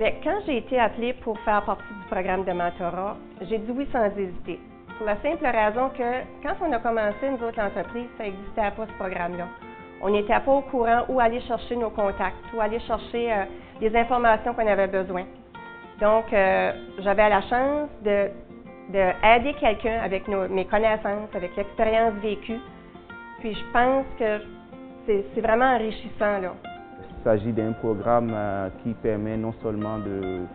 Bien, quand j'ai été appelée pour faire partie du programme de mentorat, j'ai dit oui sans hésiter. Pour la simple raison que quand on a commencé, nous autres, l'entreprise, ça n'existait pas ce programme-là. On n'était pas au courant où aller chercher nos contacts, où aller chercher les informations qu'on avait besoin. Donc, j'avais la chance d'aider quelqu'un avec mes connaissances, avec l'expérience vécue. Puis je pense que c'est vraiment enrichissant, là. Il s'agit d'un programme qui permet non seulement de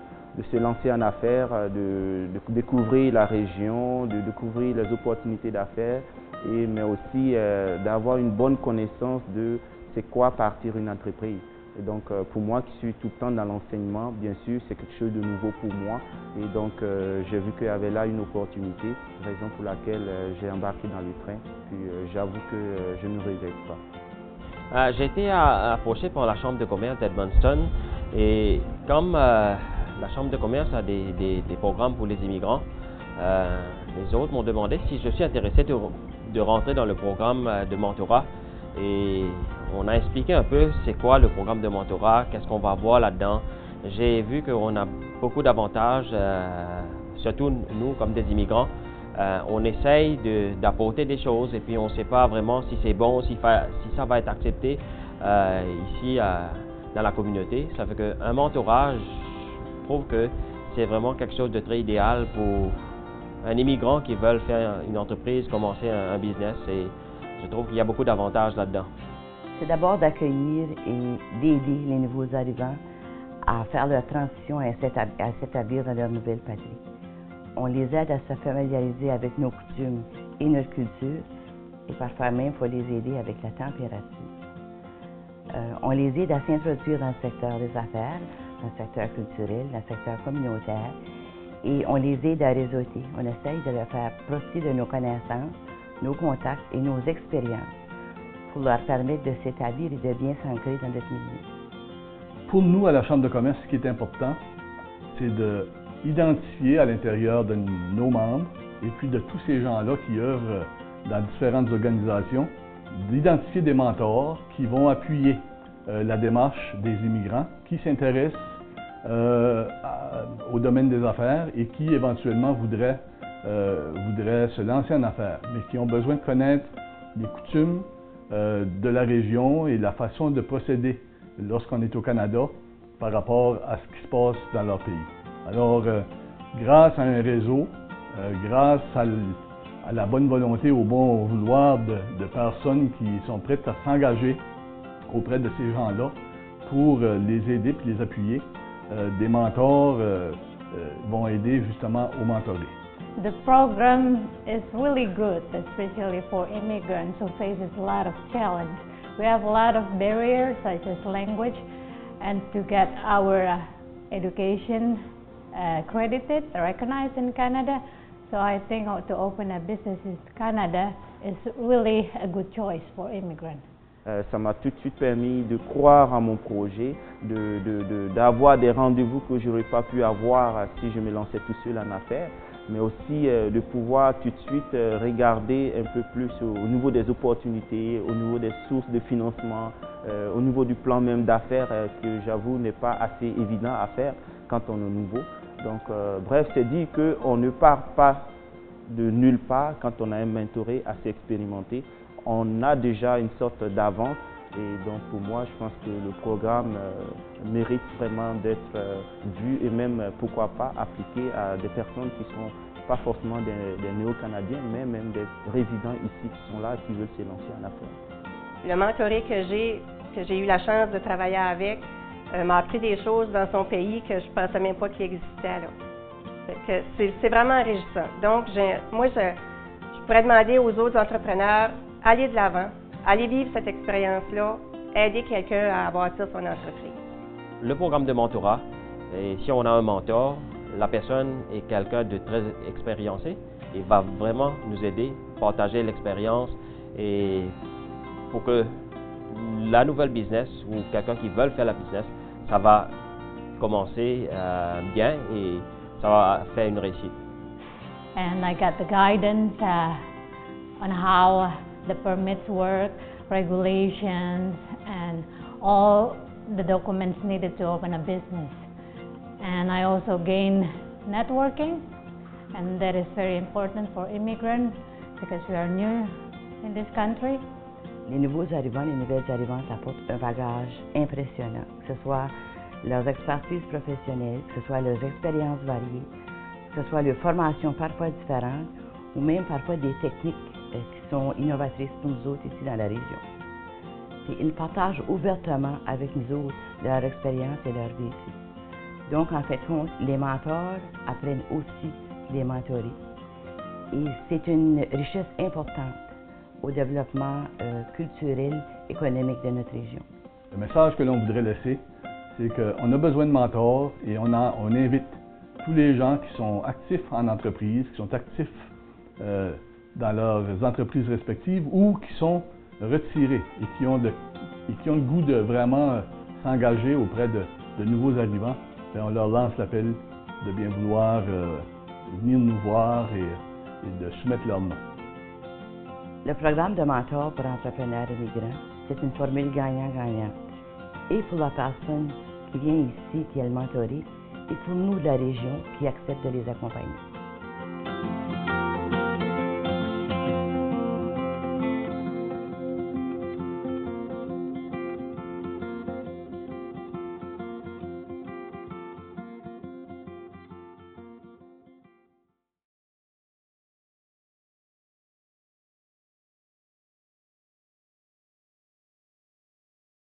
se lancer en affaires, de découvrir la région, de découvrir les opportunités d'affaires, mais aussi d'avoir une bonne connaissance de c'est quoi partir une entreprise. Et donc pour moi qui suis tout le temps dans l'enseignement, bien sûr c'est quelque chose de nouveau pour moi. Et donc j'ai vu qu'il y avait là une opportunité, raison pour laquelle j'ai embarqué dans le train. Puis j'avoue que je ne regrette pas. J'ai été approché par la Chambre de commerce d'Edmundston et comme la Chambre de commerce a des programmes pour les immigrants, les autres m'ont demandé si je suis intéressé de rentrer dans le programme de mentorat et on a expliqué un peu c'est quoi le programme de mentorat, qu'est-ce qu'on va voir là-dedans. J'ai vu qu'on a beaucoup d'avantages, surtout nous comme des immigrants. On essaye d'apporter des choses et puis on ne sait pas vraiment si c'est bon, si ça va être accepté ici dans la communauté. Ça fait qu'un mentorat, je trouve que c'est vraiment quelque chose de très idéal pour un immigrant qui veut faire une entreprise, commencer un business et je trouve qu'il y a beaucoup d'avantages là-dedans. C'est d'abord d'accueillir et d'aider les nouveaux arrivants à faire leur transition et à s'établir dans leur nouvelle patrie. On les aide à se familiariser avec nos coutumes et notre culture et parfois même, il faut les aider avec la température. On les aide à s'introduire dans le secteur des affaires, dans le secteur culturel, dans le secteur communautaire et on les aide à réseauter. On essaye de leur faire profiter de nos connaissances, nos contacts et nos expériences pour leur permettre de s'établir et de bien s'ancrer dans notre milieu. Pour nous, à la Chambre de commerce, ce qui est important, c'est d'identifier à l'intérieur de nos membres et puis de tous ces gens-là qui œuvrent dans différentes organisations, d'identifier des mentors qui vont appuyer la démarche des immigrants qui s'intéressent au domaine des affaires et qui éventuellement voudraient se lancer en affaires, mais qui ont besoin de connaître les coutumes de la région et la façon de procéder lorsqu'on est au Canada par rapport à ce qui se passe dans leur pays. Alors, grâce à un réseau, grâce à la bonne volonté, au bon vouloir de personnes qui sont prêtes à s'engager auprès de ces gens-là pour les aider puis les appuyer, des mentors vont aider justement au mentorer. The program is really good, especially for immigrants who faces a lot of challenge. We have a lot of barriers such as language, and to get our education credited, recognized in Canada. So I think to open a business in Canada is really a good choice for immigrants. Ça m'a tout de suite permis de croire en mon projet, d'avoir des rendez-vous que je n'aurais pas pu avoir si je me lançais tout seul en affaires, mais aussi de pouvoir tout de suite regarder un peu plus au niveau des opportunités, au niveau des sources de financement, au niveau du plan même d'affaires que j'avoue n'est pas assez évident à faire quand on est nouveau. Donc bref, c'est dit qu'on ne part pas de nulle part quand on a un mentoré assez expérimenté. On a déjà une sorte d'avance et donc pour moi, je pense que le programme mérite vraiment d'être vu et même pourquoi pas appliqué à des personnes qui ne sont pas forcément des néo-canadiens, mais même des résidents ici qui sont là et qui veulent se lancer en affaires. Le mentoré que j'ai eu la chance de travailler avec m'a appris des choses dans son pays que je ne pensais même pas qu'il existait là. C'est vraiment enrichissant. Donc, moi, je pourrais demander aux autres entrepreneurs, allez de l'avant, allez vivre cette expérience-là, aider quelqu'un à bâtir son entreprise. Le programme de mentorat, et si on a un mentor, la personne est quelqu'un de très expériencé et va vraiment nous aider, partager l'expérience et pour que la nouvelle business ou quelqu'un qui veut faire la business, ça va commencer bien et ça va faire une réussite. And I got the guidance on how the permits work, regulations, and all the documents needed to open a business. And I also gain networking, and that is very important for immigrants because we are new in this country. Les nouveaux arrivants, les nouvelles arrivantes apportent un bagage impressionnant, que ce soit leurs expertises professionnelles, que ce soit leurs expériences variées, que ce soit leurs formations parfois différentes, ou même parfois des techniques qui sont innovatrices pour nous autres ici dans la région. Puis ils partagent ouvertement avec nous autres leur expérience et leur vécu. Donc, en fait, les mentors apprennent aussi les mentorés. Et c'est une richesse importante au développement culturel, économique de notre région. Le message que l'on voudrait laisser, c'est qu'on a besoin de mentors et on invite tous les gens qui sont actifs en entreprise, qui sont actifs dans leurs entreprises respectives ou qui sont retirés et qui ont le goût de vraiment s'engager auprès de nouveaux arrivants. Et on leur lance l'appel de bien vouloir venir nous voir et de soumettre leur nom. Le programme de mentor pour entrepreneurs immigrants, c'est une formule gagnant-gagnant. Et pour la personne qui vient ici, qui est le mentoré, et pour nous de la région qui accepte de les accompagner.